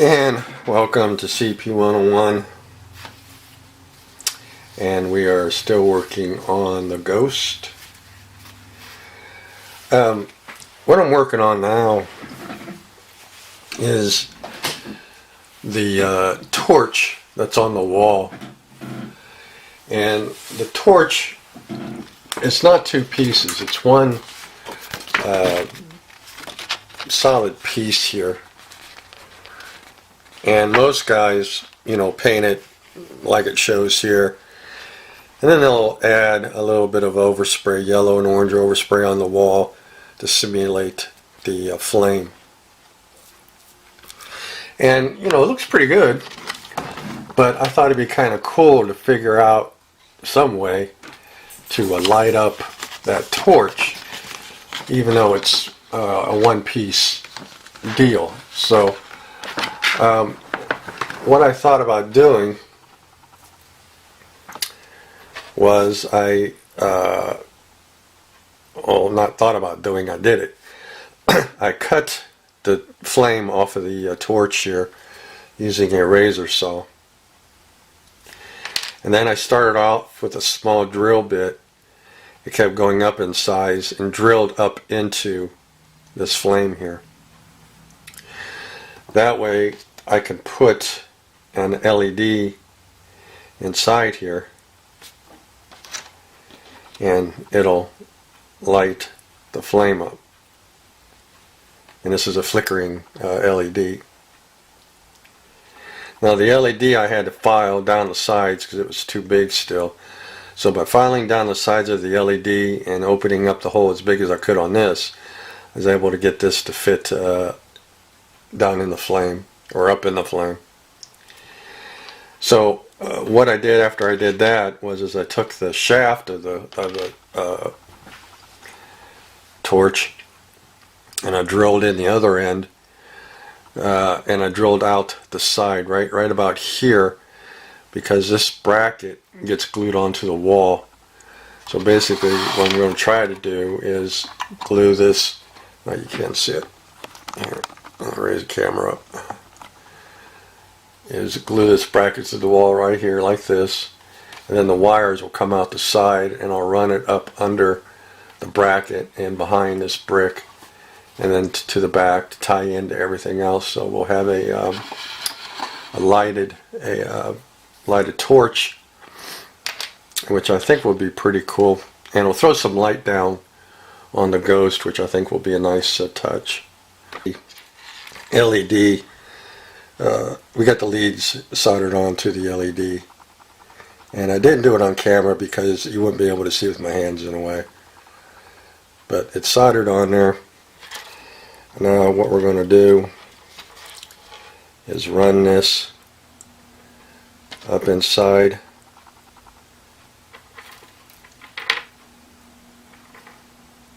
And welcome to CP101, and we are still working on the Ghost. What I'm working on now is the torch that's on the wall, and the torch, it's not two pieces, it's one solid piece here. And most guys, paint it like it shows here. And then they'll add a little bit of overspray, yellow and orange overspray on the wall to simulate the flame. And, it looks pretty good. But I thought it'd be kind of cool to figure out some way to light up that torch, even though it's a one-piece deal. So, what I thought about doing was I did it. I cut the flame off of the torch here using a razor saw. And then I started off with a small drill bit. It kept going up in size and drilled up into this flame here. That way I can put an LED inside here and it'll light the flame up. And this is a flickering LED. Now the LED I had to file down the sides because it was too big still. So by filing down the sides of the LED and opening up the hole as big as I could on this, I was able to get this to fit down in the flame, or up in the flame. So what I did after I did that was I took the shaft of the torch and I drilled in the other end, and I drilled out the side right about here, because this bracket gets glued onto the wall. So basically what I'm going to try to do is glue this. Now you can't see it. Here, I'll raise the camera up. Is glue this bracket to the wall right here like this, and then the wires will come out the side and I'll run it up under the bracket and behind this brick and then to the back to tie into everything else. So we'll have a lighted torch, which I think will be pretty cool, and we'll throw some light down on the Ghost, which I think will be a nice touch. LED, we got the leads soldered onto the LED, and I didn't do it on camera because you wouldn't be able to see with my hands in a way, but it's soldered on there. Now what we're going to do is run this up inside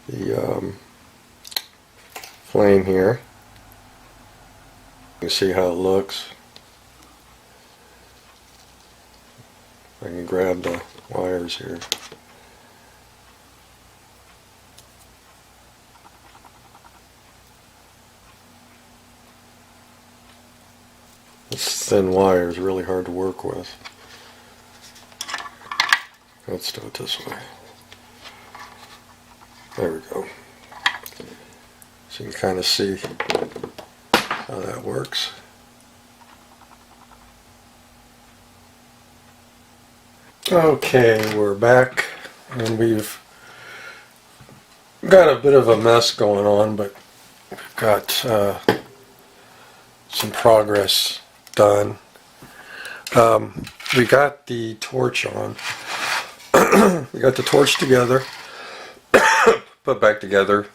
the flame here. You can see how it looks. I can grab the wires here. This thin wire is really hard to work with. Let's do it this way. There we go. So you can kind of see how that works. Okay, we're back, and we've got a bit of a mess going on, but we've got some progress done. We got the torch on. We got the torch together, put back together.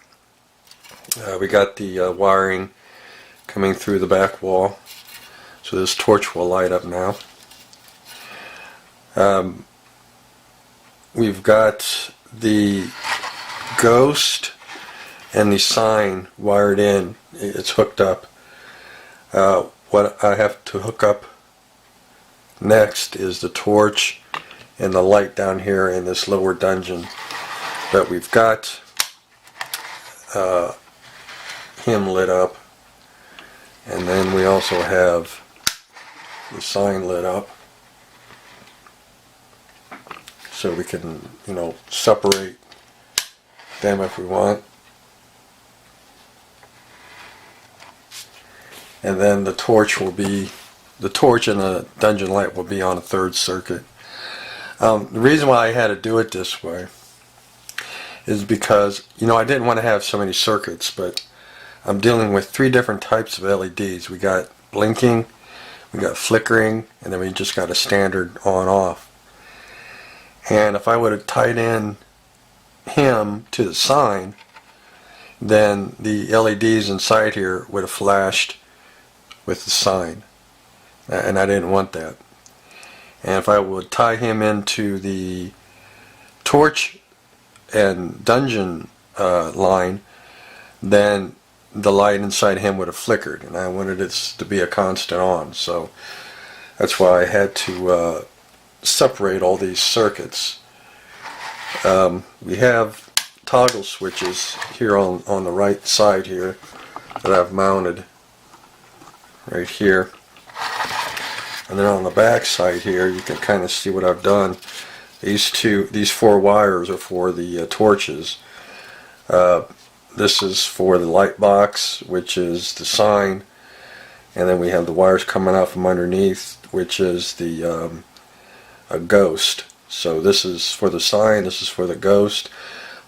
We got the wiring coming through the back wall, so this torch will light up now. We've got the Ghost and the sign wired in. It's hooked up. What I have to hook up next is the torch and the light down here in this lower dungeon. But we've got him lit up, And then we also have the sign lit up, so we can, you know, separate them if we want. And then the torch and the dungeon light will be on a third circuit. The reason why I had to do it this way is because, you know, I didn't want to have so many circuits, but I'm dealing with 3 different types of LEDs. We got blinking, we got flickering, and then we just got a standard on-off. And if I would have tied in him to the sign, then the LEDs inside here would have flashed with the sign, and I didn't want that. And if I would tie him into the torch and dungeon line, then the light inside him would have flickered, and I wanted this to be a constant on. So that's why I had to separate all these circuits. We have toggle switches here on the right side here that I've mounted right here, and then on the back side here you can kind of see what I've done. These 4 wires are for the torches. This is for the light box, which is the sign, and then we have the wires coming out from underneath, which is the a ghost. So this is for the sign, this is for the ghost.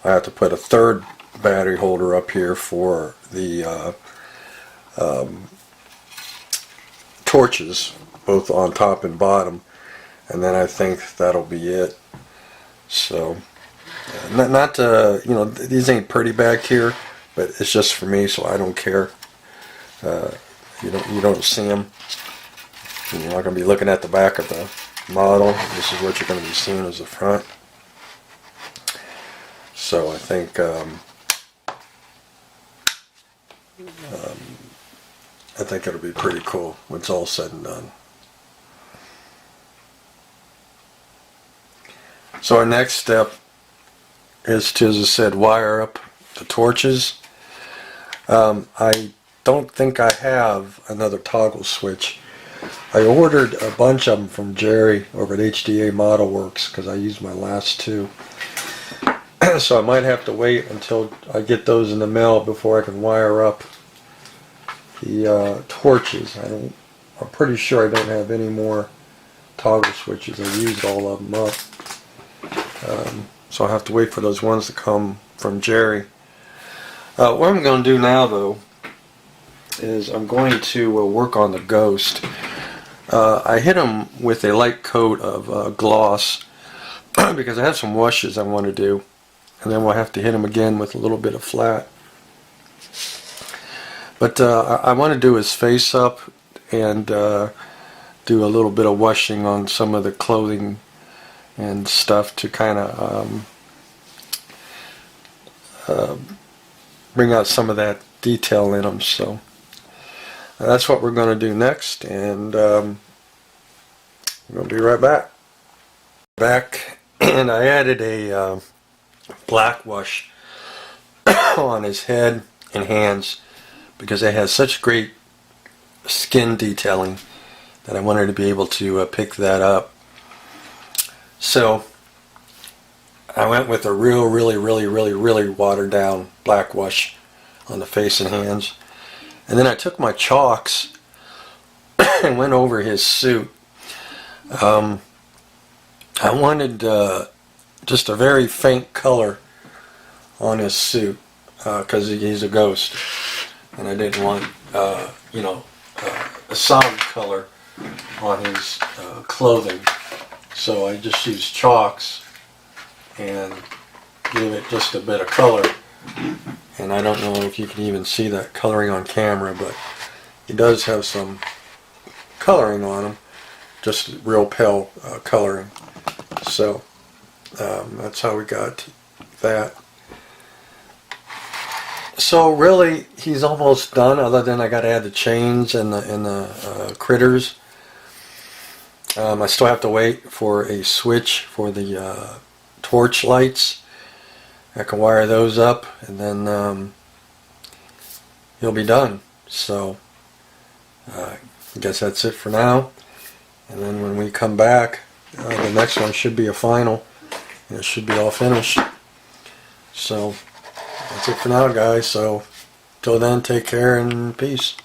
I have to put a third battery holder up here for the torches, both on top and bottom, and then I think that'll be it. So not you know, these ain't pretty back here, but it's just for me, so I don't care. You don't see them. You're not going to be looking at the back of the model. This is what you're going to be seeing as the front. So I think it'll be pretty cool when it's all said and done. So our next step is to, as I said, wire up the torches. I don't think I have another toggle switch. I ordered a bunch of them from Jerry over at HDA Model Works because I used my last 2. So I might have to wait until I get those in the mail before I can wire up the torches. I'm pretty sure I don't have any more toggle switches. I used all of them up. So I'll have to wait for those ones to come from Jerry. What I'm going to do now, though, is I'm going to work on the Ghost. I hit him with a light coat of gloss because I have some washes I want to do, and then we'll have to hit him again with a little bit of flat. But I want to do his face up and do a little bit of washing on some of the clothing and stuff to kind of bring out some of that detail in them. So that's what we're going to do next, and we're going to be right back. And I added a black wash on his head and hands because it has such great skin detailing that I wanted to be able to pick that up. So I went with a really watered down black wash on the face and hands, and then I took my chalks and went over his suit. I wanted just a very faint color on his suit because he's a ghost, and I didn't want a solid color on his clothing. So I just used chalks and gave it just a bit of color. And I don't know if you can even see that coloring on camera, but he does have some coloring on him, just real pale coloring. So that's how we got that. So really, he's almost done, other than I got to add the chains and the critters. I still have to wait for a switch for the torch lights. I can wire those up, and then he'll be done. So I guess that's it for now. And then when we come back, the next one should be a final. And it should be all finished. So that's it for now, guys. So till then, take care and peace.